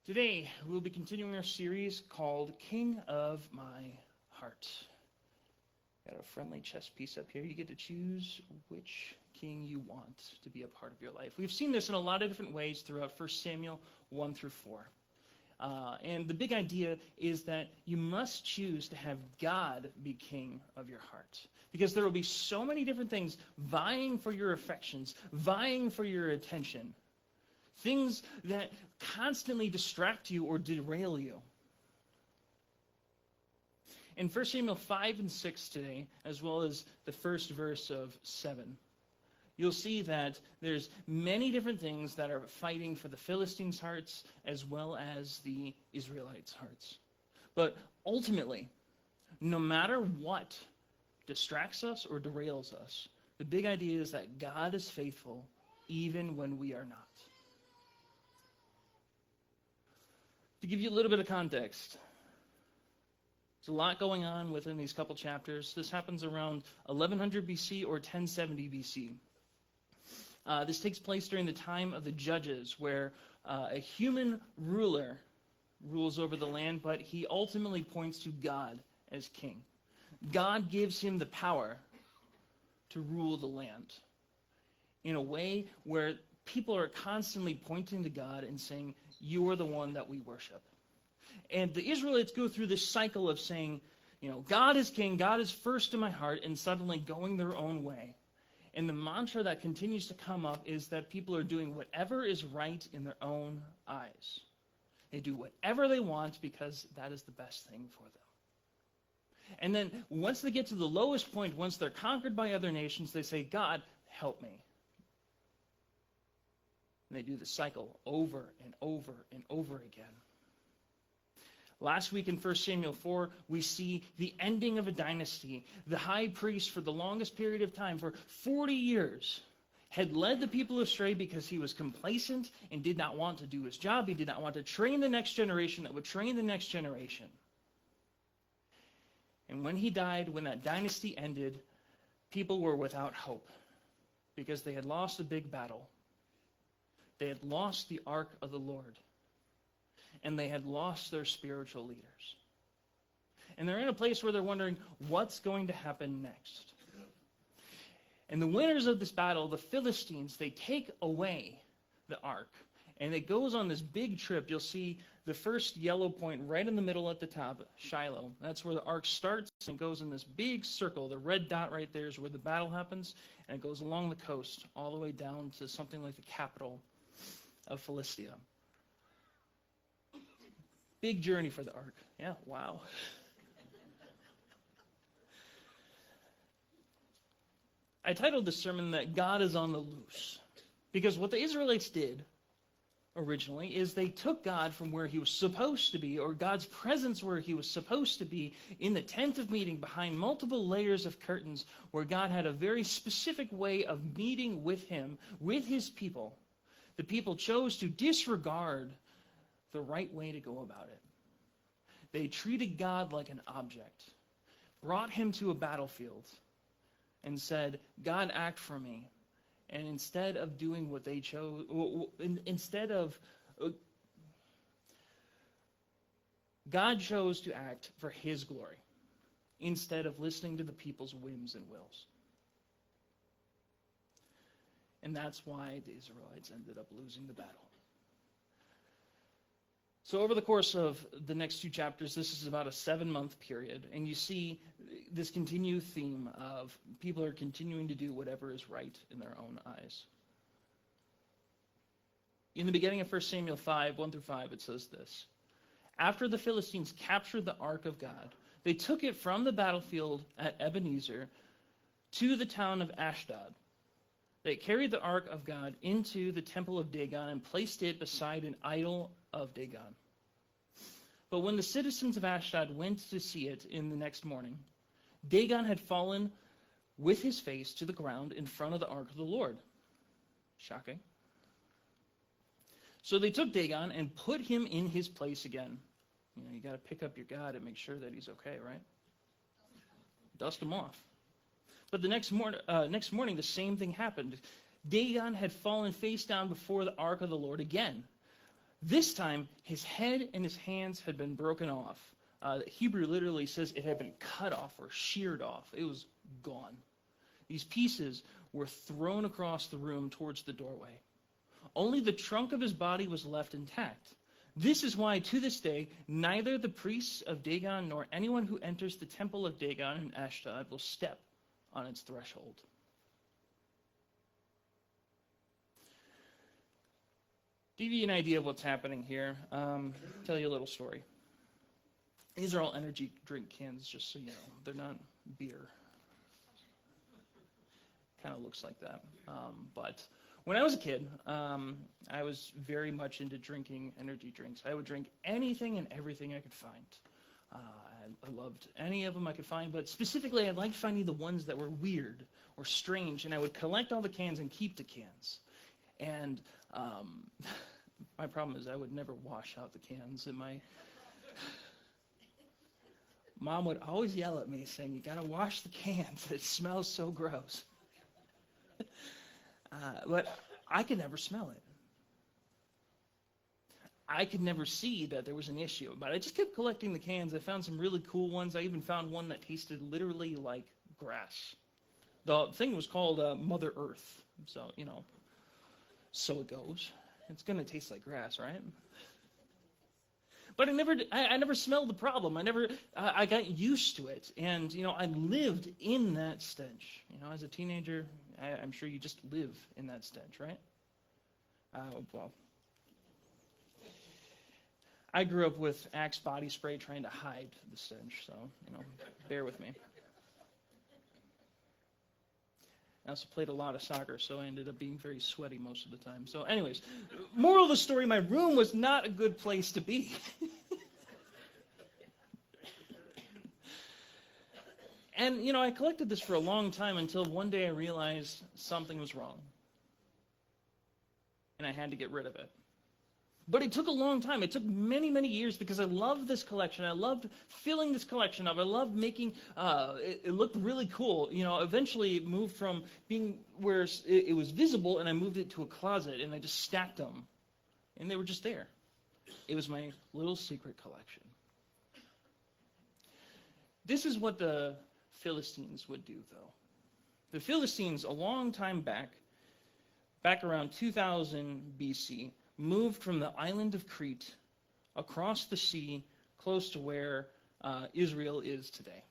Today, we'll be continuing our series called King of My Heart. Got a friendly chess piece up here. You get to choose which king you want to be a part of your life. We've seen this in a lot of different ways throughout 1 Samuel 1 through 4. And the big idea is that you must choose to have God be king of your heart. Because there will be so many different things vying for your affections, vying for your attention. Things that constantly distract you or derail you. In 1 Samuel 5 and 6 today, as well as the first verse of 7, you'll see that there's many different things that are fighting for the Philistines' hearts as well as the Israelites' hearts. But ultimately, no matter what distracts us or derails us, the big idea is that God is faithful even when we are not. To give you a little bit of context, there's a lot going on within these couple chapters. This happens around 1100 BC or 1070 BC. This takes place during the time of the Judges, where a human ruler rules over the land, but he ultimately points to God as king. God gives him the power to rule the land in a way where people are constantly pointing to God and saying, "You are the one that we worship." And the Israelites go through this cycle of saying, God is king, God is first in my heart, and suddenly going their own way. And the mantra that continues to come up is that people are doing whatever is right in their own eyes. They do whatever they want because that is the best thing for them. And then once they get to the lowest point, once they're conquered by other nations, they say, "God, help me." And they do the cycle over and over and over again. Last week in 1 Samuel 4, we see the ending of a dynasty. The high priest, for the longest period of time, for 40 years, had led the people astray because he was complacent and did not want to do his job. He did not want to train the next generation that would train the next generation. And when he died, when that dynasty ended, people were without hope because they had lost a big battle. They had lost the ark of the Lord. And they had lost their spiritual leaders. And they're in a place where they're wondering, what's going to happen next? And the winners of this battle, the Philistines, they take away the ark. And it goes on this big trip. You'll see the first yellow point right in the middle at the top, Shiloh. That's where the ark starts and goes in this big circle. The red dot right there is where the battle happens. And it goes along the coast all the way down to something like the capital of Philistia. Big journey for the ark. Yeah, wow. I titled this sermon that God is on the loose. Because what the Israelites did originally is they took God from where he was supposed to be, or God's presence where he was supposed to be, in the tent of meeting behind multiple layers of curtains, where God had a very specific way of meeting with him, with his people. The people chose to disregard the right way to go about it. They treated God like an object, brought him to a battlefield, and said, "God, act for me." And instead of doing what they chose, God chose to act for his glory, instead of listening to the people's whims and wills. And that's why the Israelites ended up losing the battle. So over the course of the next two chapters, this is about a 7-month period, and you see this continued theme of people are continuing to do whatever is right in their own eyes. In the beginning of 1 Samuel 5, 1 through 5, it says this: "After the Philistines captured the ark of God, they took it from the battlefield at Ebenezer to the town of Ashdod. They carried the ark of God into the temple of Dagon and placed it beside an idol of Dagon. But when the citizens of Ashdod went to see it in the next morning, Dagon had fallen with his face to the ground in front of the ark of the Lord." Shocking. "So they took Dagon and put him in his place again." You got to pick up your God and make sure that he's okay, right? Dust him off. But the next morning, the same thing happened. Dagon had fallen face down before the ark of the Lord again. This time, his head and his hands had been broken off. Hebrew literally says it had been cut off or sheared off. It was gone. These pieces were thrown across the room towards the doorway. Only the trunk of his body was left intact. This is why, to this day, neither the priests of Dagon nor anyone who enters the temple of Dagon in Ashdod will step on its threshold. To give you an idea of what's happening here, tell you a little story. These are all energy drink cans, just so you know. They're not beer. Kind of looks like that. But when I was a kid, I was very much into drinking energy drinks. I would drink anything and everything I could find. I loved any of them I could find, but specifically I liked finding the ones that were weird or strange, and I would collect all the cans and keep the cans. And my problem is I would never wash out the cans, and my mom would always yell at me saying, "You gotta wash the cans, it smells so gross." But I could never smell it. I could never see that there was an issue, but I just kept collecting the cans. I found some really cool ones. I even found one that tasted literally like grass. The thing was called Mother Earth, so, so it goes. It's going to taste like grass, right? But I never smelled the problem. I got used to it. And, I lived in that stench. As a teenager, I'm sure you just live in that stench, right? Well, I grew up with Axe body spray trying to hide the stench, so, bear with me. I also played a lot of soccer, so I ended up being very sweaty most of the time. So anyways, moral of the story, my room was not a good place to be. And, I collected this for a long time until one day I realized something was wrong. And I had to get rid of it. But it took a long time. It took many, many years because I loved this collection. I loved filling this collection up. I loved making it looked really cool. Eventually it moved from being where it was visible, and I moved it to a closet, and I just stacked them. And they were just there. It was my little secret collection. This is what the Philistines would do, though. The Philistines, a long time back around 2000 BC, moved from the island of Crete across the sea close to where Israel is today.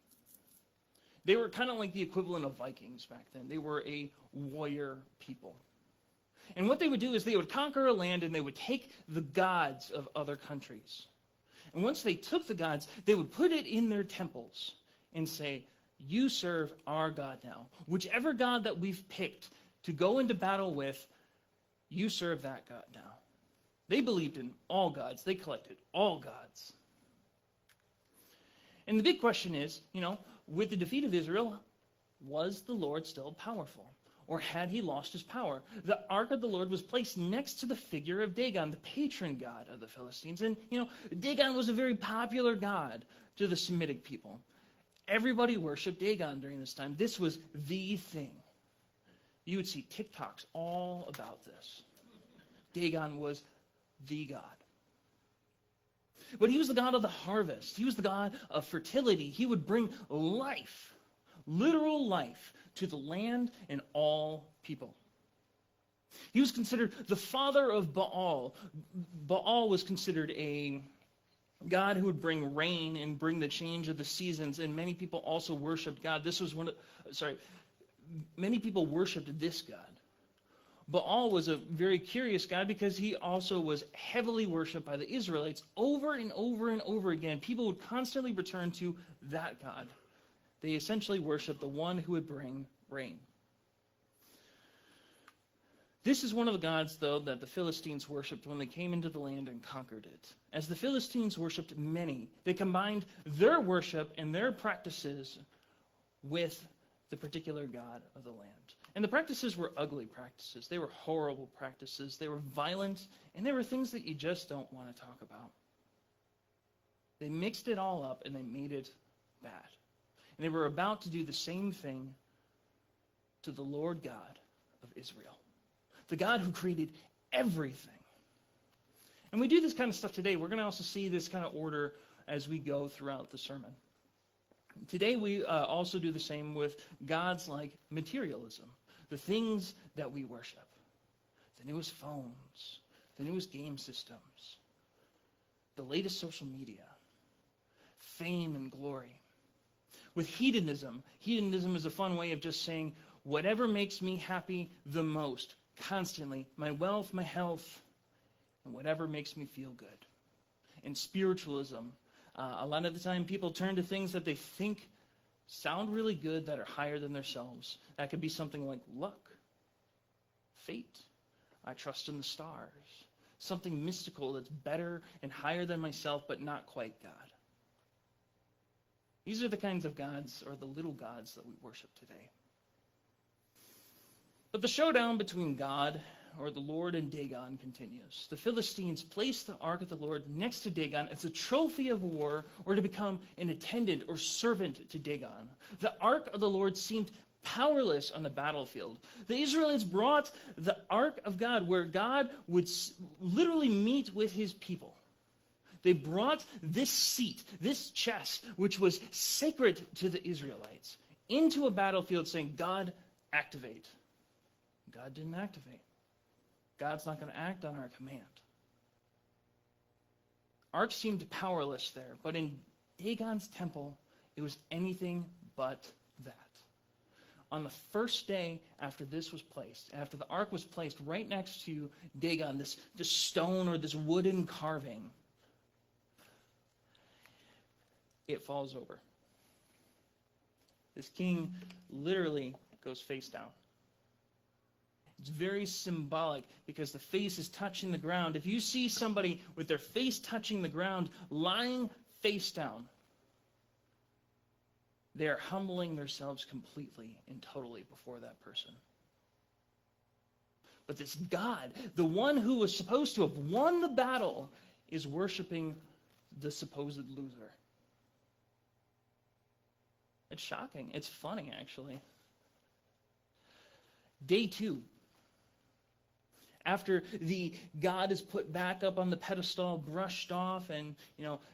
They were kind of like the equivalent of Vikings back then. They were a warrior people. And what they would do is they would conquer a land and they would take the gods of other countries. And once they took the gods, they would put it in their temples and say, "You serve our God now. Whichever God that we've picked to go into battle with, you serve that God now." They believed in all gods. They collected all gods. And the big question is, with the defeat of Israel, was the Lord still powerful? Or had he lost his power? The Ark of the Lord was placed next to the figure of Dagon, the patron god of the Philistines. And, Dagon was a very popular god to the Semitic people. Everybody worshipped Dagon during this time. This was the thing. You would see TikToks all about this. Dagon was the God. But he was the God of the harvest. He was the God of fertility. He would bring life, literal life, to the land and all people. He was considered the father of Baal. Baal was considered a God who would bring rain and bring the change of the seasons, and many people also worshipped God. Many people worshipped this God. Baal was a very curious god because he also was heavily worshipped by the Israelites over and over and over again. People would constantly return to that god. They essentially worshiped the one who would bring rain. This is one of the gods, though, that the Philistines worshipped when they came into the land and conquered it. As the Philistines worshipped many, they combined their worship and their practices with the particular god of the land. And the practices were ugly practices. They were horrible practices. They were violent, and they were things that you just don't want to talk about. They mixed it all up, and they made it bad. And they were about to do the same thing to the Lord God of Israel, the God who created everything. And we do this kind of stuff today. We're going to also see this kind of order as we go throughout the sermon. Today we also do the same with gods like materialism, the things that we worship. The newest phones, the newest game systems, the latest social media, fame and glory. With hedonism is a fun way of just saying, whatever makes me happy the most, constantly, my wealth, my health, and whatever makes me feel good. In spiritualism, a lot of the time people turn to things that they think sound really good that are higher than themselves. That could be something like luck, fate, I trust in the stars, something mystical that's better and higher than myself but not quite God. These are the kinds of gods, or the little gods, that we worship today. But the showdown between God, or the Lord, and Dagon continues. The Philistines place the ark of the Lord next to Dagon as a trophy of war, or to become an attendant or servant to Dagon. The ark of the Lord seemed powerless on the battlefield. The Israelites brought the ark of God, where God would literally meet with his people. They brought this seat, this chest, which was sacred to the Israelites, into a battlefield saying, God, activate. God didn't activate. God's not going to act on our command. Ark seemed powerless there, but in Dagon's temple, it was anything but that. On the first day after this was placed, after the ark was placed right next to Dagon, this stone or this wooden carving, it falls over. This king literally goes face down. It's very symbolic because the face is touching the ground. If you see somebody with their face touching the ground, lying face down, they are humbling themselves completely and totally before that person. But this God, the one who was supposed to have won the battle, is worshiping the supposed loser. It's shocking. It's funny, actually. Day 2. After the God is put back up on the pedestal, brushed off, and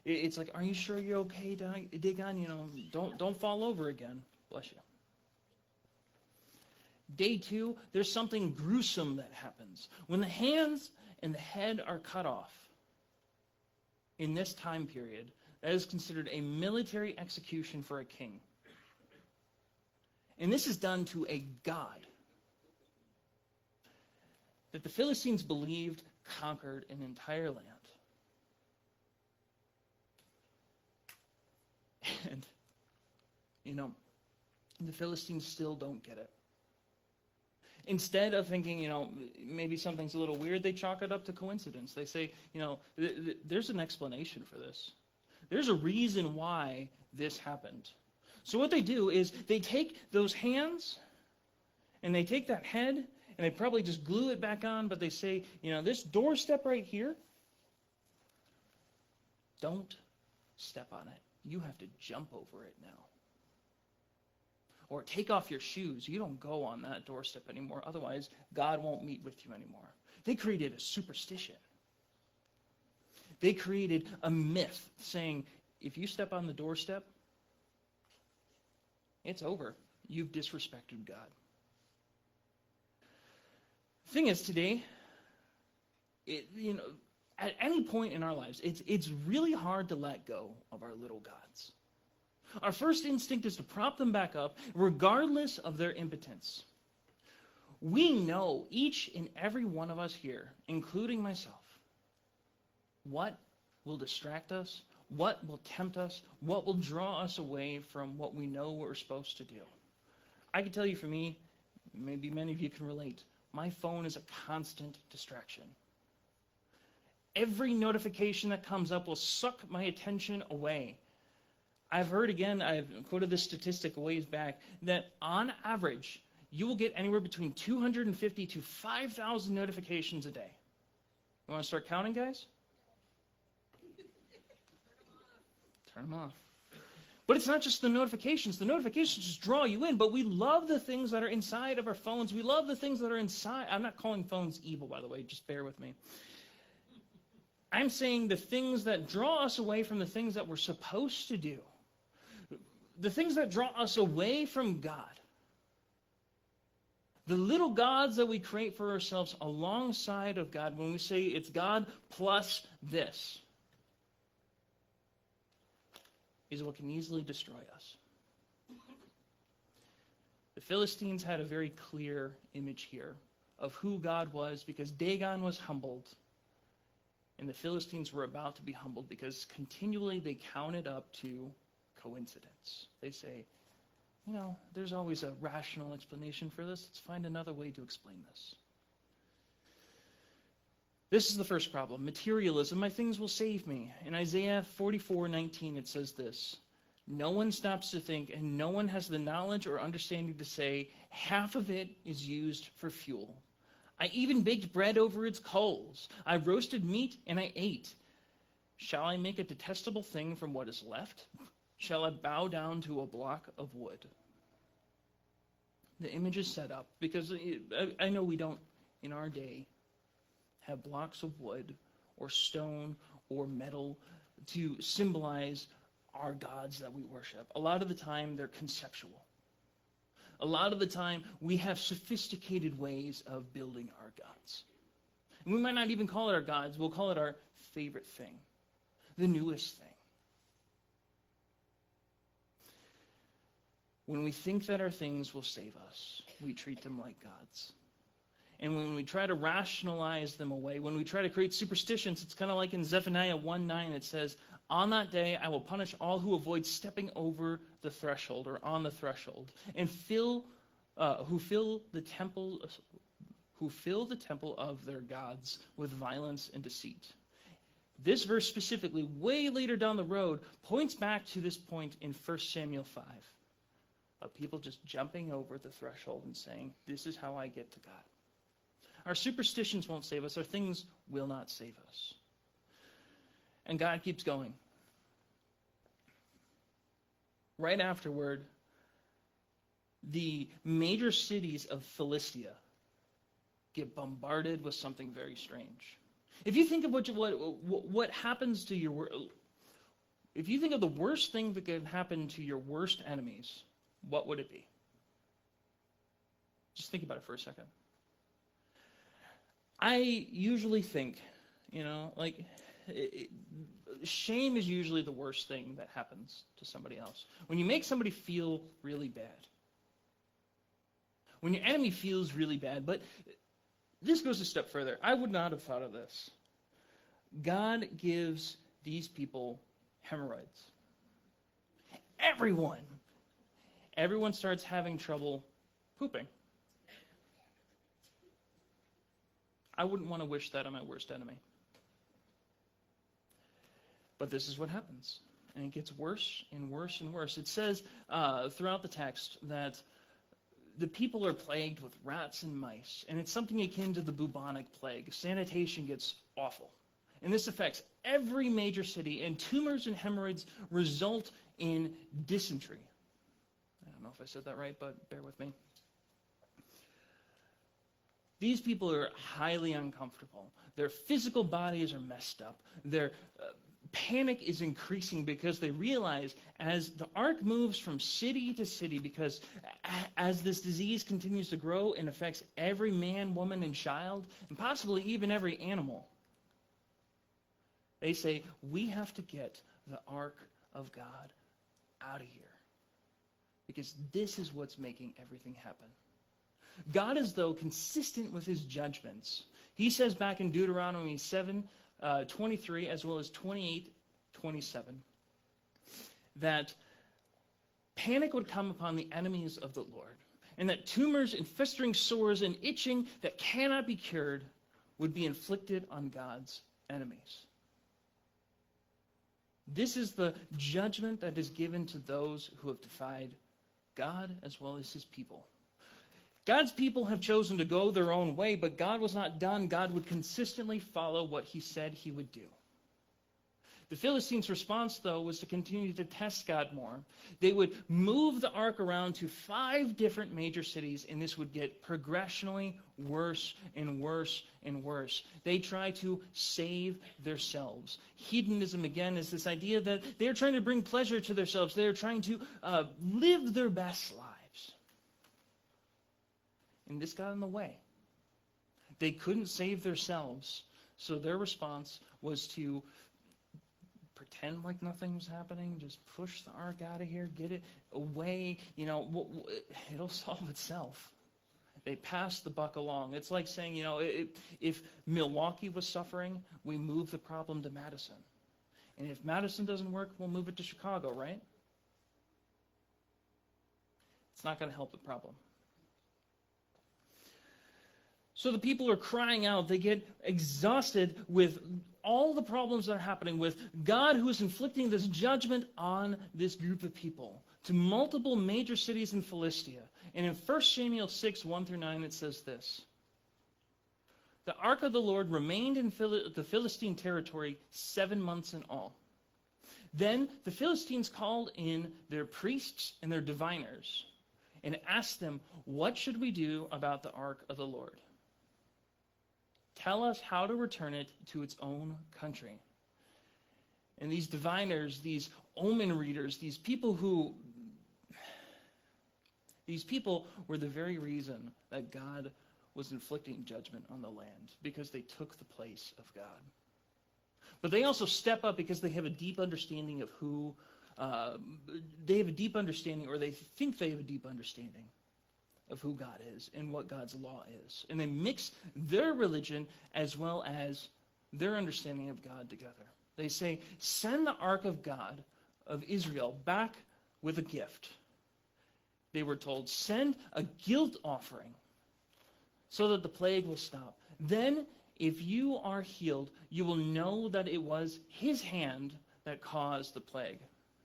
it's like, are you sure you're okay, Dagon? Don't fall over again. Bless you. Day 2, there's something gruesome that happens. When the hands and the head are cut off in this time period, that is considered a military execution for a king. And this is done to a god that the Philistines believed conquered an entire land. And, the Philistines still don't get it. Instead of thinking, maybe something's a little weird, they chalk it up to coincidence. They say, there's an explanation for this. There's a reason why this happened. So what they do is they take those hands and they take that head and they probably just glue it back on, but they say, this doorstep right here, don't step on it. You have to jump over it now. Or take off your shoes. You don't go on that doorstep anymore. Otherwise, God won't meet with you anymore. They created a superstition. They created a myth saying, if you step on the doorstep, it's over. You've disrespected God. The thing is, today, at any point in our lives, it's really hard to let go of our little gods. Our first instinct is to prop them back up, regardless of their impotence. We know, each and every one of us here, including myself, what will distract us, what will tempt us, what will draw us away from what we know we're supposed to do. I can tell you, for me, maybe many of you can relate, my phone is a constant distraction. Every notification that comes up will suck my attention away. I've quoted this statistic a ways back, that on average, you will get anywhere between 250 to 5,000 notifications a day. You want to start counting, guys? Turn them off. But it's not just the notifications. The notifications just draw you in, but we love the things that are inside of our phones. We love the things that are inside. I'm not calling phones evil, by the way. Just bear with me. I'm saying the things that draw us away from the things that we're supposed to do. The things that draw us away from God. The little gods that we create for ourselves alongside of God, when we say it's God plus this, is what can easily destroy us. The Philistines had a very clear image here of who God was, because Dagon was humbled, and the Philistines were about to be humbled because continually they counted up to coincidence. They say, there's always a rational explanation for this. Let's find another way to explain this. This is the first problem. Materialism. My things will save me. In Isaiah 44:19, it says this: no one stops to think, and no one has the knowledge or understanding to say, half of it is used for fuel. I even baked bread over its coals. I roasted meat and I ate. Shall I make a detestable thing from what is left? Shall I bow down to a block of wood? The image is set up because I know we don't, in our day, have blocks of wood or stone or metal to symbolize our gods that we worship. A lot of the time, they're conceptual. A lot of the time, we have sophisticated ways of building our gods. And we might not even call it our gods. We'll call it our favorite thing, the newest thing. When we think that our things will save us, we treat them like gods. And when we try to rationalize them away, when we try to create superstitions, it's kind of like in Zephaniah 1:9, it says, on that day I will punish all who avoid stepping over the threshold or on the threshold, and who fill the temple of their gods with violence and deceit. This verse specifically, way later down the road, points back to this point in 1 Samuel 5. Of people just jumping over the threshold and saying, this is how I get to God. Our superstitions won't save us. Our things will not save us. And God keeps going. Right afterward, the major cities of Philistia get bombarded with something very strange. If you think of what happens to if you think of the worst thing that could happen to your worst enemies, what would it be? Just think about it for a second. I usually think, shame is usually the worst thing that happens to somebody else. When you make somebody feel really bad. When your enemy feels really bad. But this goes a step further. I would not have thought of this. God gives these people hemorrhoids. Everyone starts having trouble pooping. I wouldn't want to wish that on my worst enemy. But this is what happens. And it gets worse and worse and worse. It says throughout the text that the people are plagued with rats and mice. And it's something akin to the bubonic plague. Sanitation gets awful. And this affects every major city. And tumors and hemorrhoids result in dysentery. I don't know if I said that right, but bear with me. These people are highly uncomfortable. Their physical bodies are messed up. Their panic is increasing because they realize as the ark moves from city to city, because as this disease continues to grow and affects every man, woman, and child, and possibly even every animal, they say, we have to get the ark of God out of here. Because this is what's making everything happen. God is, though, consistent with his judgments. He says back in Deuteronomy 7:23 as well as 28:27 that panic would come upon the enemies of the Lord, and that tumors and festering sores and itching that cannot be cured would be inflicted on God's enemies. This is the judgment that is given to those who have defied God as well as his people. God's people have chosen to go their own way, but God was not done. God would consistently follow what he said he would do. The Philistines' response, though, was to continue to test God more. They would move the ark around to 5 different major cities, and this would get progressionally worse and worse and worse. They try to save themselves. Hedonism, again, is this idea that they're trying to bring pleasure to themselves. They're trying to live their best lives. And this got in the way. They couldn't save themselves, so their response was to pretend like nothing was happening, just push the ark out of here, get it away, it'll solve itself. They passed the buck along. It's like saying, if Milwaukee was suffering, we move the problem to Madison. And if Madison doesn't work, we'll move it to Chicago, right? It's not going to help the problem. So the people are crying out. They get exhausted with all the problems that are happening, with God who is inflicting this judgment on this group of people to multiple major cities in Philistia. And in 1 Samuel 6, 1-9, it says this: "The ark of the Lord remained in the Philistine territory 7 months in all. Then the Philistines called in their priests and their diviners and asked them, 'What should we do about the ark of the Lord? Tell us how to return it to its own country.'" And these diviners, these omen readers, these people were the very reason that God was inflicting judgment on the land, because they took the place of God. But they also step up because they have a deep understanding of who, they have a deep understanding, or they think they have a deep understanding of who God is and what God's law is. And they mix their religion as well as their understanding of God together. They say, "Send the ark of God, of Israel, back with a gift." They were told, "Send a guilt offering so that the plague will stop. Then, if you are healed, you will know that it was his hand that caused the plague."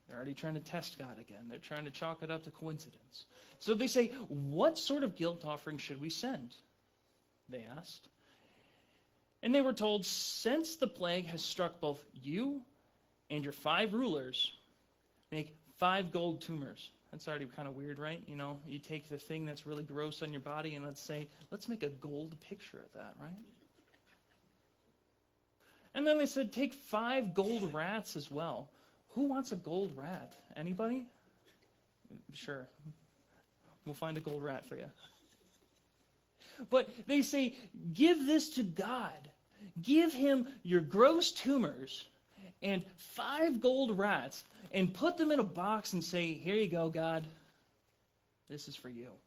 They're already trying to test God again. They're trying to chalk it up to coincidence. So they say, "What sort of guilt offering should we send?" they asked. And they were told, "Since the plague has struck both you and your 5 rulers, make 5 gold tumors." That's already kind of weird, right? You take the thing that's really gross on your body and let's make a gold picture of that, right? And then they said, "Take 5 gold rats as well." Who wants a gold rat? Anybody? Sure. We'll find a gold rat for you. But they say, "Give this to God. Give him your gross tumors and 5 gold rats, and put them in a box and say, 'Here you go, God. This is for you.'"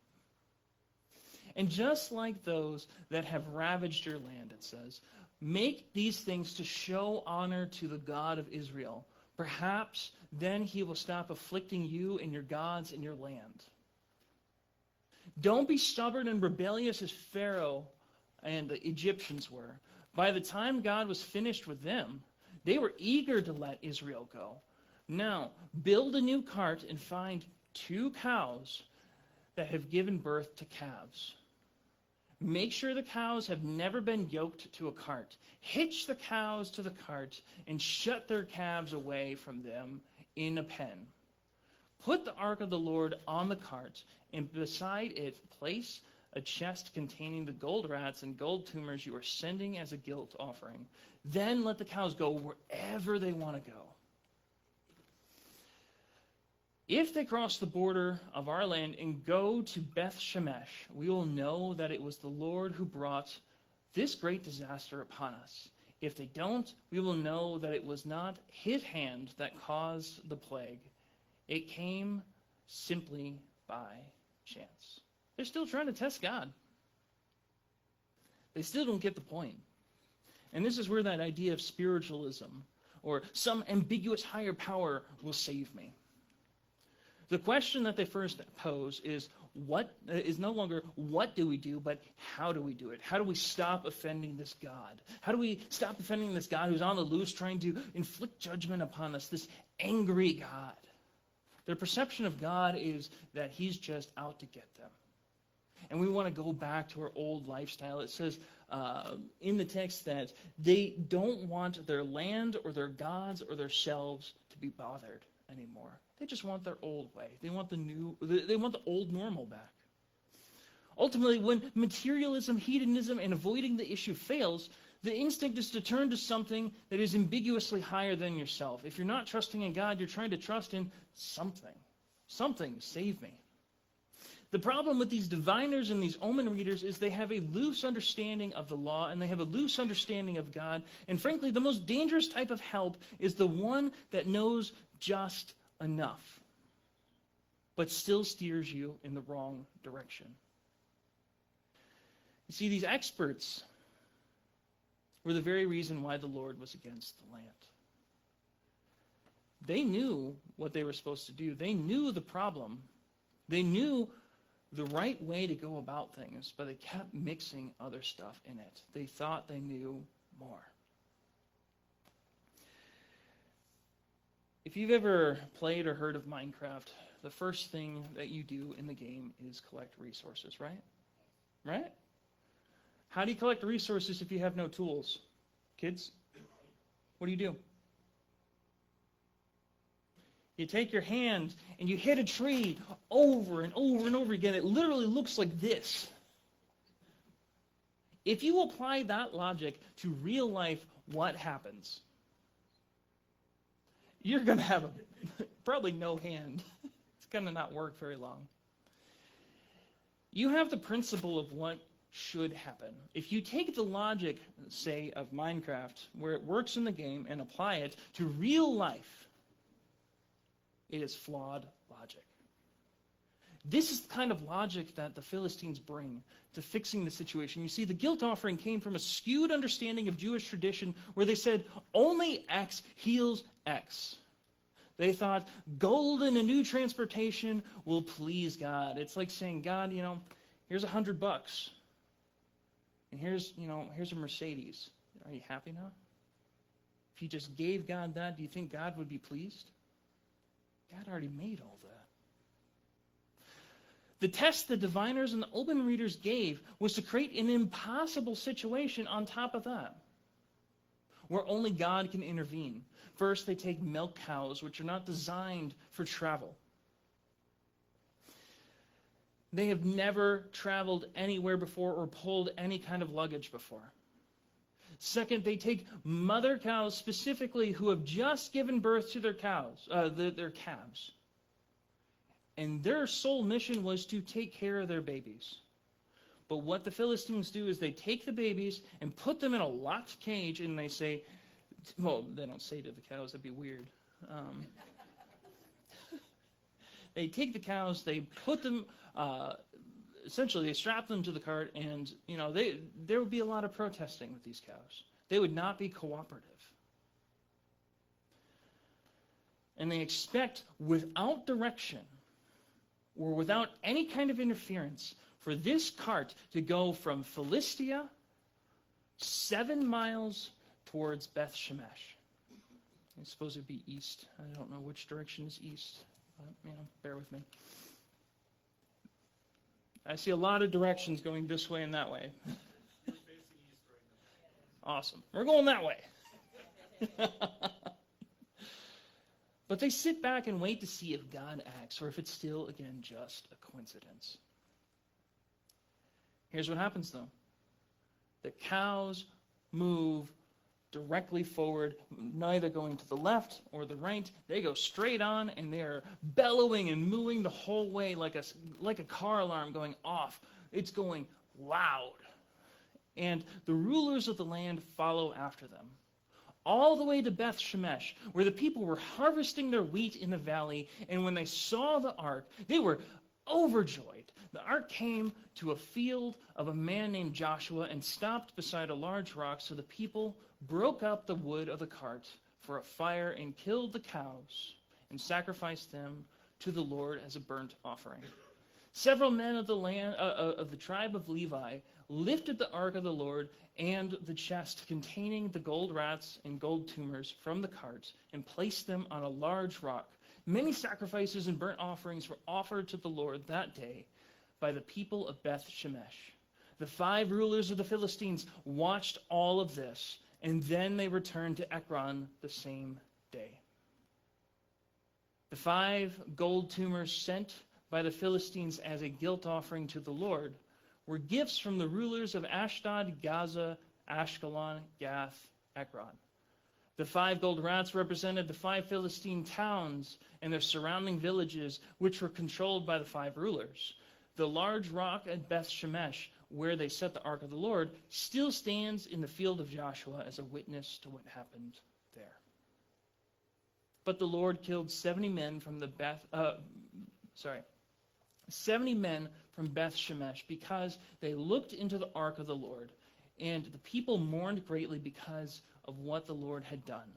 And just like those that have ravaged your land, it says, "Make these things to show honor to the God of Israel. Perhaps then he will stop afflicting you and your gods in your land. Don't be stubborn and rebellious as Pharaoh and the Egyptians were. By the time God was finished with them, they were eager to let Israel go. Now, build a new cart and find 2 cows that have given birth to calves. Make sure the cows have never been yoked to a cart. Hitch the cows to the cart and shut their calves away from them in a pen. Put the ark of the Lord on the cart, and beside it place a chest containing the gold rats and gold tumors you are sending as a guilt offering. Then let the cows go wherever they want to go. If they cross the border of our land and go to Beth Shemesh, we will know that it was the Lord who brought this great disaster upon us. If they don't, we will know that it was not his hand that caused the plague. It came simply by chance." They're still trying to test God. They still don't get the point. And this is where that idea of spiritualism or some ambiguous higher power will save me. The question that they first pose is no longer what do we do, but how do we do it? How do we stop offending this God? How do we stop offending this God who's on the loose trying to inflict judgment upon us, this angry God? Their perception of God is that he's just out to get them. And we want to go back to our old lifestyle. It says, in the text that they don't want their land or their gods or their shelves to be bothered anymore. They just want their old way. They want the old normal back. Ultimately, when materialism, hedonism, and avoiding the issue fails, the instinct is to turn to something that is ambiguously higher than yourself. If you're not trusting in God, you're trying to trust in something. Something, save me. The problem with these diviners and these omen readers is they have a loose understanding of the law and they have a loose understanding of God. And frankly, the most dangerous type of help is the one that knows just enough, but still steers you in the wrong direction. You see, these experts were the very reason why the Lord was against the land. They knew what they were supposed to do. They knew the problem. They knew the right way to go about things, but they kept mixing other stuff in it. They thought they knew more. If you've ever played or heard of Minecraft, the first thing that you do in the game is collect resources, right? Right? How do you collect resources if you have no tools? Kids, what do? You take your hand and you hit a tree over and over and over again. It literally looks like this. If you apply that logic to real life, what happens? You're going to have probably no hand. It's going to not work very long. You have the principle of what should happen. If you take the logic, say, of Minecraft, where it works in the game, and apply it to real life, it is flawed logic. This is the kind of logic that the Philistines bring to fixing the situation. You see, the guilt offering came from a skewed understanding of Jewish tradition where they said only X heals X. They thought gold and a new transportation will please God. It's like saying, God, here's $100. And here's a Mercedes. Are you happy now? If you just gave God that, do you think God would be pleased? God already made all that. The test the diviners and the open readers gave was to create an impossible situation on top of that, where only God can intervene. First, they take milk cows, which are not designed for travel. They have never traveled anywhere before or pulled any kind of luggage before. Second, they take mother cows specifically who have just given birth to their calves. And their sole mission was to take care of their babies. But what the Philistines do is they take the babies and put them in a locked cage and they say, well, they don't say to the cows, that'd be weird. They take the cows, they put them, essentially they strap them to the cart, and there would be a lot of protesting with these cows. They would not be cooperative. And they expect, without direction or without any kind of interference, for this cart to go from Philistia 7 miles towards Beth Shemesh. I suppose it would be east. I don't know which direction is east, but bear with me. I see a lot of directions going this way and that way. We're facing east right now. Awesome. We're going that way. But they sit back and wait to see if God acts or if it's still, again, just a coincidence. Here's what happens, though. The cows move directly forward, neither going to the left or the right. They go straight on, and they're bellowing and mooing the whole way like a car alarm going off. It's going loud. And the rulers of the land follow after them, all the way to Beth Shemesh, where the people were harvesting their wheat in the valley, and when they saw the ark, they were overjoyed. The ark came to a field of a man named Joshua and stopped beside a large rock, so the people broke up the wood of the cart for a fire and killed the cows and sacrificed them to the Lord as a burnt offering. Several men of the land of the tribe of Levi lifted the ark of the Lord and the chest containing the gold rats and gold tumors from the cart and placed them on a large rock. Many sacrifices and burnt offerings were offered to the Lord that day by the people of Beth Shemesh. The 5 rulers of the Philistines watched all of this, and then they returned to Ekron the same day. The 5 gold tumors sent by the Philistines as a guilt offering to the Lord were gifts from the rulers of Ashdod, Gaza, Ashkelon, Gath, Ekron. The 5 gold rats represented the 5 Philistine towns and their surrounding villages, which were controlled by the 5 rulers. The large rock at Beth Shemesh, where they set the ark of the Lord, still stands in the field of Joshua as a witness to what happened there. But the Lord killed 70 men from Beth Shemesh because they looked into the ark of the Lord, and the people mourned greatly because of what the Lord had done.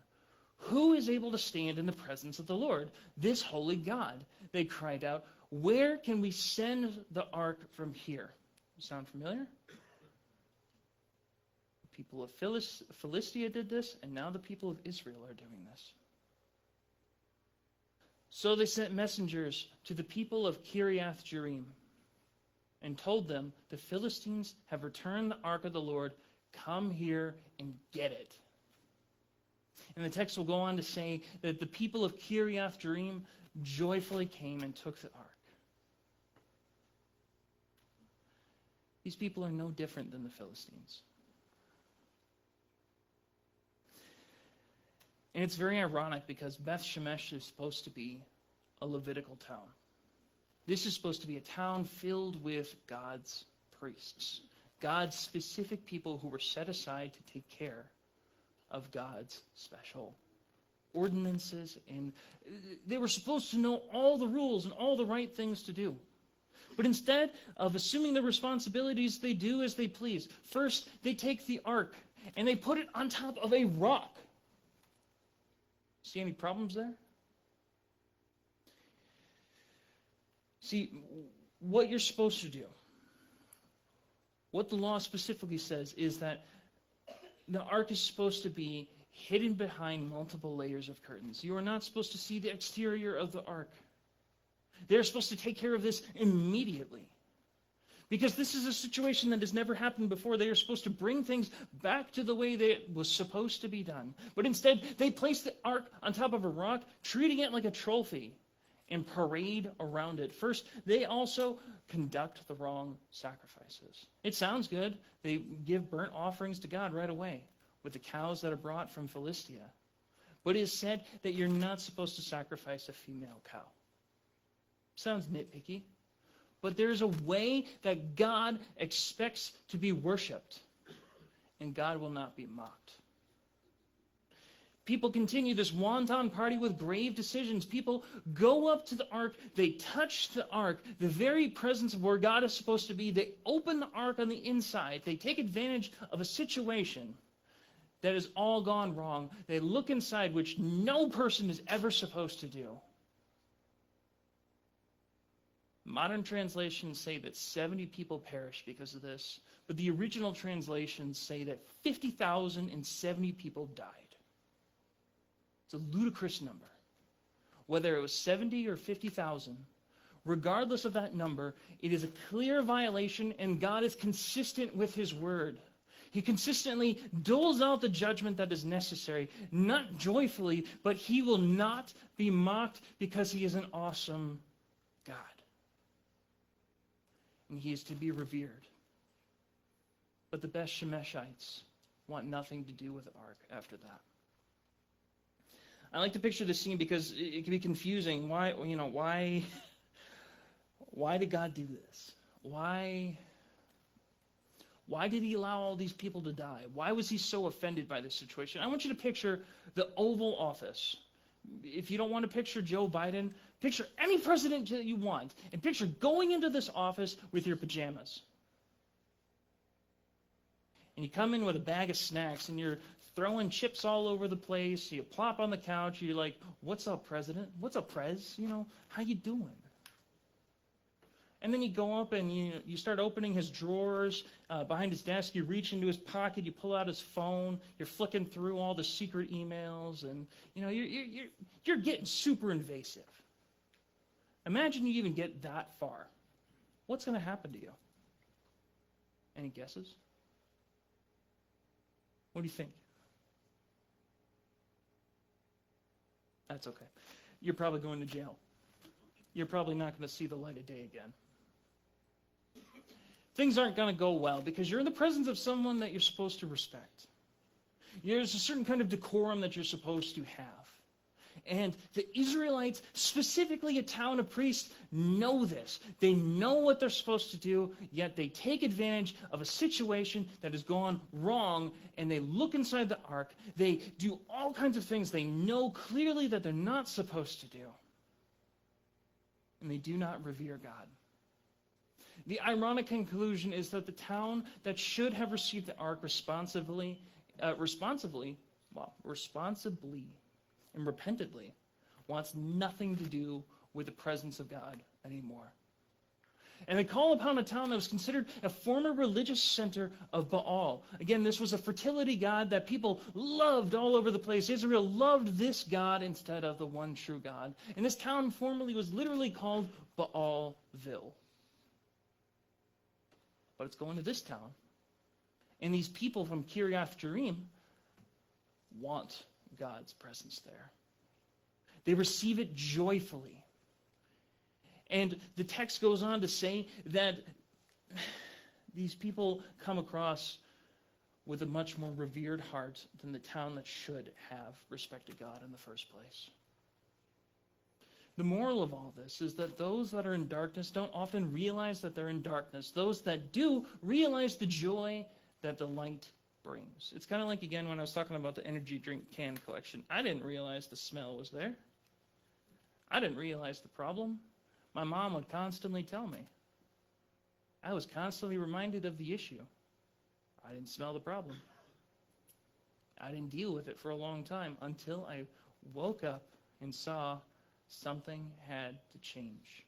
Who is able to stand in the presence of the Lord, this holy God? They cried out, where can we send the ark from here? Sound familiar? The people of Philistia did this, and now the people of Israel are doing this. So they sent messengers to the people of Kiriath Jearim and told them, the Philistines have returned the ark of the Lord. Come here and get it. And the text will go on to say that the people of Kiriath Jearim joyfully came and took the ark. These people are no different than the Philistines. And it's very ironic because Beth Shemesh is supposed to be a Levitical town. This is supposed to be a town filled with God's priests, God's specific people who were set aside to take care of God's special ordinances, and they were supposed to know all the rules and all the right things to do. But instead of assuming the responsibilities, they do as they please. First, they take the ark and they put it on top of a rock. See any problems there? See, what you're supposed to do, what the law specifically says, is that the ark is supposed to be hidden behind multiple layers of curtains. You are not supposed to see the exterior of the ark. They're supposed to take care of this immediately. Because this is a situation that has never happened before. They are supposed to bring things back to the way that it was supposed to be done. But instead, they place the ark on top of a rock, treating it like a trophy, and parade around it. First, they also conduct the wrong sacrifices. It sounds good. They give burnt offerings to God right away with the cows that are brought from Philistia. But it is said that you're not supposed to sacrifice a female cow. Sounds nitpicky. But there's a way that God expects to be worshipped, and God will not be mocked. People continue this wanton party with grave decisions. People go up to the ark, they touch the ark, the very presence of where God is supposed to be. They open the ark on the inside. They take advantage of a situation that has all gone wrong. They look inside, which no person is ever supposed to do. Modern translations say that 70 people perished because of this, but the original translations say that 50,070 people died. It's a ludicrous number. Whether it was 70 or 50,000, regardless of that number, it is a clear violation, and God is consistent with his word. He consistently doles out the judgment that is necessary, not joyfully, but he will not be mocked because he is an awesome God. And he is to be revered. But the Beth Shemeshites want nothing to do with the ark after that. I like to picture this scene because it can be confusing. Why did God do this? Why did he allow all these people to die? Why was he so offended by this situation? I want you to picture the Oval Office. If you don't want to picture Joe Biden, picture any president that you want, and picture going into this office with your pajamas. And you come in with a bag of snacks, and you're throwing chips all over the place. You plop on the couch. You're like, "What's up, President? What's up, Prez? How you doing?" And then you go up and you start opening his drawers behind his desk. You reach into his pocket. You pull out his phone. You're flicking through all the secret emails, and you're getting super invasive. Imagine you even get that far. What's going to happen to you? Any guesses? What do you think? That's okay. You're probably going to jail. You're probably not going to see the light of day again. Things aren't going to go well because you're in the presence of someone that you're supposed to respect. There's a certain kind of decorum that you're supposed to have. And the Israelites, specifically a town of priests, know this. They know what they're supposed to do, yet they take advantage of a situation that has gone wrong, and they look inside the ark. They do all kinds of things they know clearly that they're not supposed to do. And they do not revere God. The ironic conclusion is that the town that should have received the ark responsibly and repentantly wants nothing to do with the presence of God anymore. And they call upon a town that was considered a former religious center of Baal. Again, this was a fertility god that people loved all over the place. Israel loved this god instead of the one true God. And this town formerly was literally called Baalville. But it's going to this town. And these people from Kiriath Jearim want God's presence there. They receive it joyfully. And the text goes on to say that these people come across with a much more revered heart than the town that should have respected God in the first place. The moral of all this is that those that are in darkness don't often realize that they're in darkness. Those that do realize the joy that the light brings. It's kind of like, again, when I was talking about the energy drink can collection. I didn't realize the smell was there. I didn't realize the problem. My mom would constantly tell me. I was constantly reminded of the issue. I didn't smell the problem. I didn't deal with it for a long time until I woke up and saw something had to change.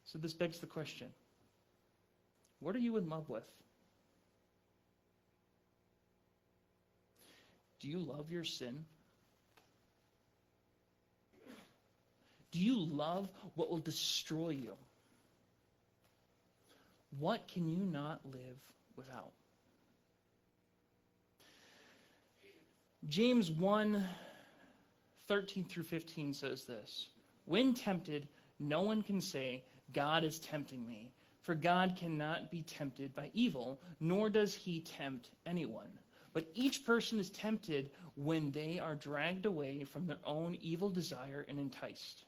So this begs the question, what are you in love with? Do you love your sin? Do you love what will destroy you? What can you not live without? James 1:13-15 says this: when tempted, no one can say, God is tempting me, for God cannot be tempted by evil, nor does he tempt anyone. But each person is tempted when they are dragged away from their own evil desire and enticed.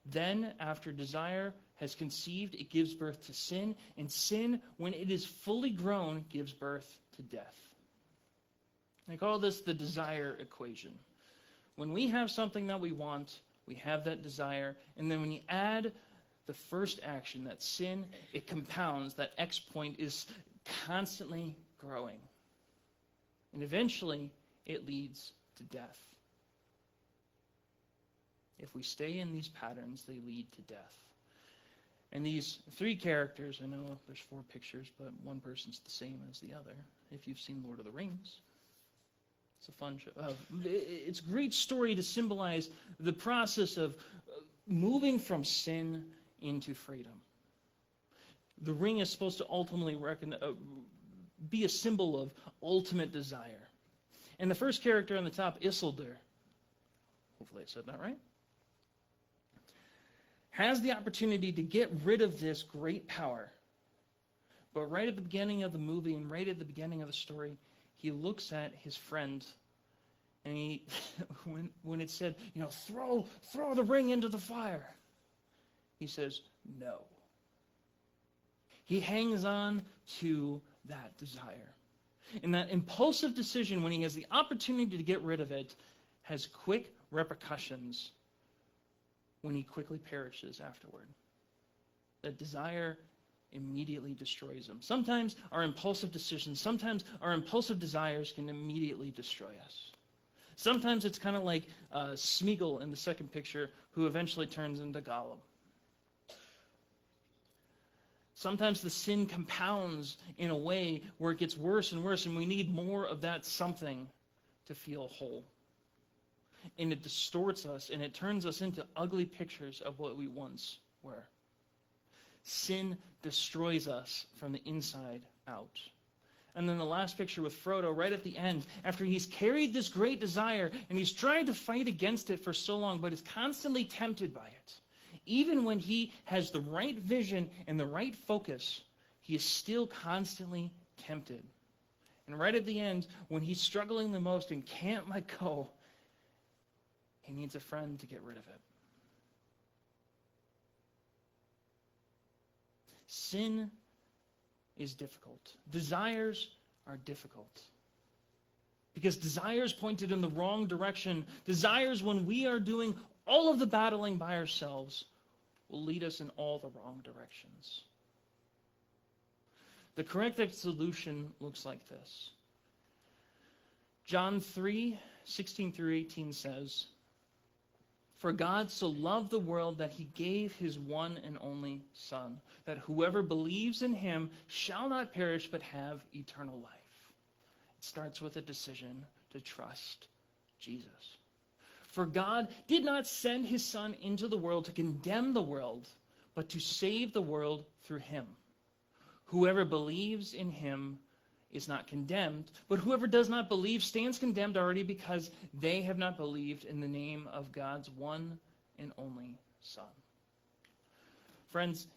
Then, after desire has conceived, it gives birth to sin, and sin, when it is fully grown, gives birth to death. I call this the desire equation. When we have something that we want, we have that desire, and then when you add the first action, that sin, it compounds. That X point is constantly growing. And eventually, it leads to death. If we stay in these patterns, they lead to death. And these three characters, I know there's 4 pictures, but one person's the same as the other. If you've seen Lord of the Rings, it's a fun show. It's a great story to symbolize the process of moving from sin into freedom. The ring is supposed to ultimately be a symbol of ultimate desire. And the first character on the top, Isildur, hopefully I said that right, has the opportunity to get rid of this great power. But right at the beginning of the movie and right at the beginning of the story, he looks at his friend, and he, when it said, throw the ring into the fire, he says, no. He hangs on to that desire. And that impulsive decision, when he has the opportunity to get rid of it, has quick repercussions when he quickly perishes afterward. That desire immediately destroys him. Sometimes our impulsive decisions, sometimes our impulsive desires can immediately destroy us. Sometimes it's kind of like Smeagol in the second picture, who eventually turns into Gollum. Sometimes the sin compounds in a way where it gets worse and worse, and we need more of that something to feel whole. And it distorts us, and it turns us into ugly pictures of what we once were. Sin destroys us from the inside out. And then the last picture with Frodo right at the end, after he's carried this great desire and he's tried to fight against it for so long, but is constantly tempted by it. Even when he has the right vision and the right focus, he is still constantly tempted. And right at the end, when he's struggling the most and can't let go, he needs a friend to get rid of it. Sin is difficult. Desires are difficult. Because desires pointed in the wrong direction, desires when we are doing all of the battling by ourselves, will lead us in all the wrong directions. The correct solution looks like this. John 3:16 through 18 says, "For God so loved the world that he gave his one and only Son, that whoever believes in him shall not perish but have eternal life." It starts with a decision to trust Jesus. For God did not send his Son into the world to condemn the world, but to save the world through him. Whoever believes in him is not condemned, but whoever does not believe stands condemned already because they have not believed in the name of God's one and only Son. Friends,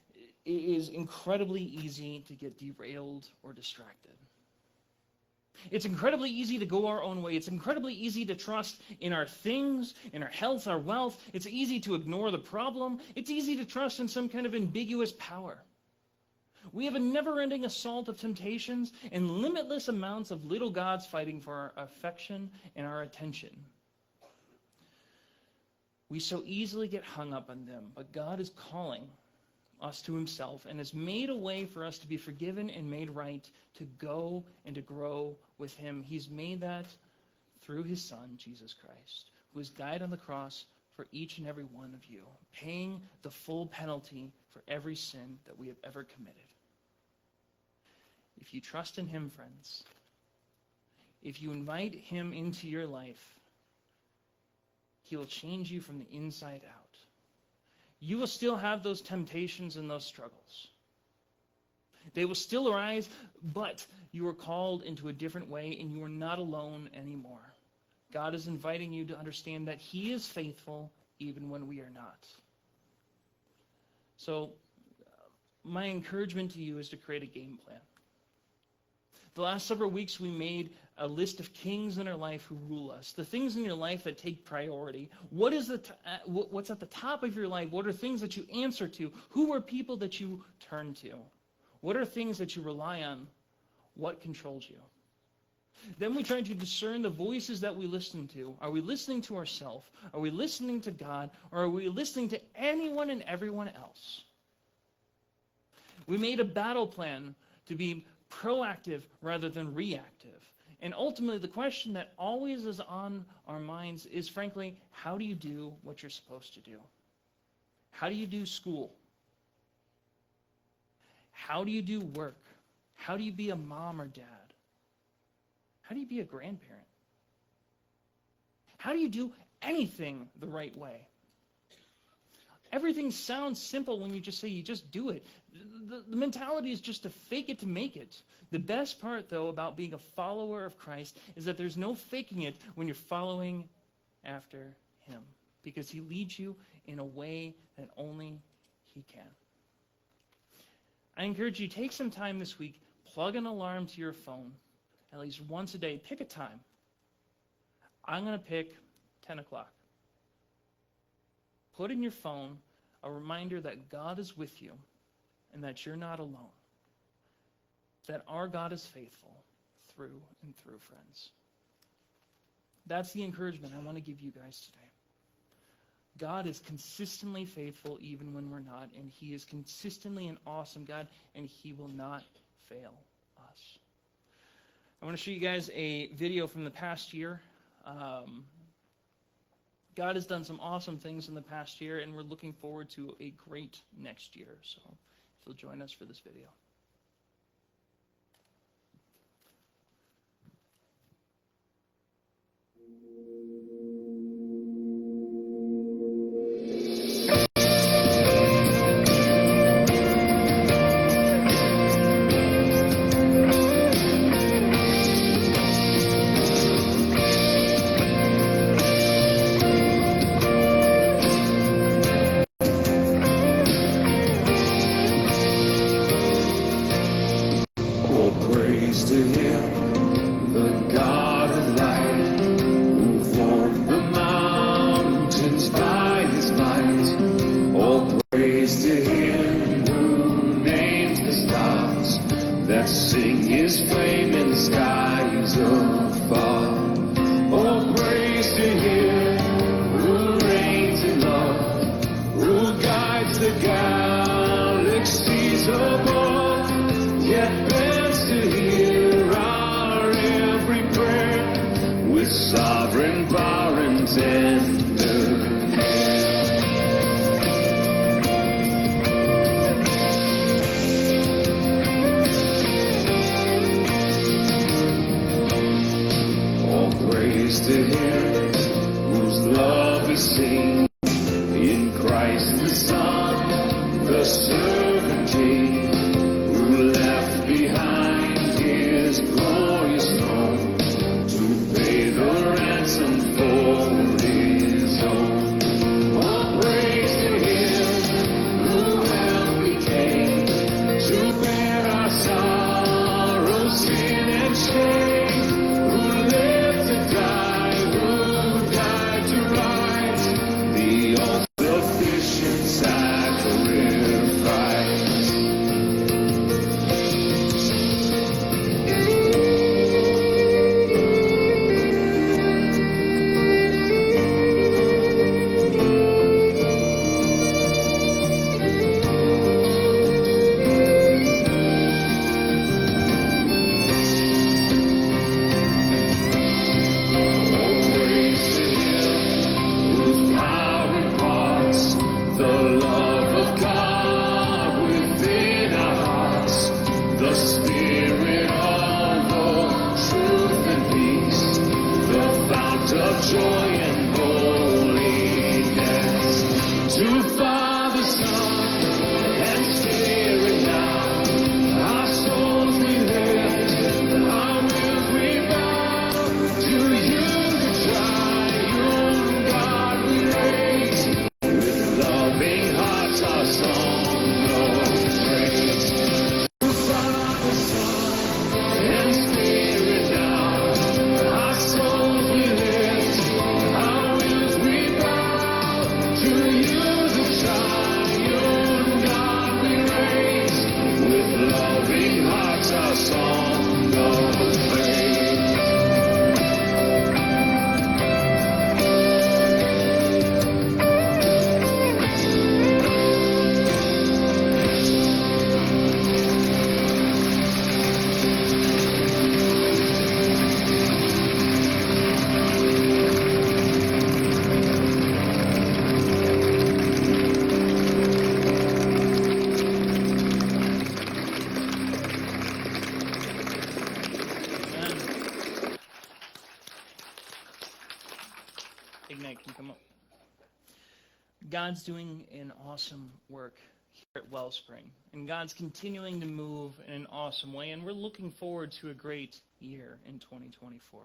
it is incredibly easy to get derailed or distracted. It's incredibly easy to go our own way. It's incredibly easy to trust in our things, in our health, our wealth. It's easy to ignore the problem. It's easy to trust in some kind of ambiguous power. We have a never-ending assault of temptations and limitless amounts of little gods fighting for our affection and our attention. We so easily get hung up on them, but God is calling us to himself and has made a way for us to be forgiven and made right, to go and to grow with him. He's made that through his Son, Jesus Christ, who has died on the cross for each and every one of you, paying the full penalty for every sin that we have ever committed. If you trust in him, friends, if you invite him into your life, he will change you from the inside out. You will still have those temptations and those struggles. They will still arise, but you are called into a different way and you are not alone anymore. God is inviting you to understand that he is faithful even when we are not. So, my encouragement to you is to create a game plan. The last several weeks we made a list of kings in our life who rule us. The things in your life that take priority. What's at the top of your life? What are things that you answer to? Who are people that you turn to? What are things that you rely on? What controls you? Then we try to discern the voices that we listen to. Are we listening to ourselves? Are we listening to God? Or are we listening to anyone and everyone else? We made a battle plan to be proactive rather than reactive. And ultimately, the question that always is on our minds is, frankly, how do you do what you're supposed to do? How do you do school? How do you do work? How do you be a mom or dad? How do you be a grandparent? How do you do anything the right way? Everything sounds simple when you just say you just do it. The mentality is just to fake it to make it. The best part, though, about being a follower of Christ is that there's no faking it when you're following after him, because he leads you in a way that only he can. I encourage you, take some time this week, plug an alarm to your phone at least once a day. Pick a time. I'm going to pick 10 o'clock. Put in your phone a reminder that God is with you and that you're not alone. That our God is faithful through and through, friends. That's the encouragement I want to give you guys today. God is consistently faithful even when we're not, and he is consistently an awesome God, and he will not fail us. I want to show you guys a video from the past year. God has done some awesome things in the past year, and we're looking forward to a great next year. So if you'll join us for this video. the galaxies above, yet bends to hear our every prayer with sovereign power and tender all praise to Him whose love is seen in Christ the Son, the servant King, who left behind His glorious throne to pay the ransom for His own. All praise to Him who hell became to bear our sorrow, sin, and shame, who lived to die, who died to rise, the all-sufficient sacrifice. Praise to Him whose power imparts the love of God within our hearts, the Spirit of all truth and peace, the fount of joy and holiness. To Father, Son, and Spirit now, our souls we lift, our wills we bow. To You, the triune God, we raise, with loving hearts our song of praise. To Father, Son, and Spirit now, our souls we lift, our wills we bow. To You, the triune God, we raise, with loving hearts our song of praise. Amen. Ignite, can you come up? God's doing an awesome work here at Wellspring, and God's continuing to move in an awesome way, and we're looking forward to a great year in 2024.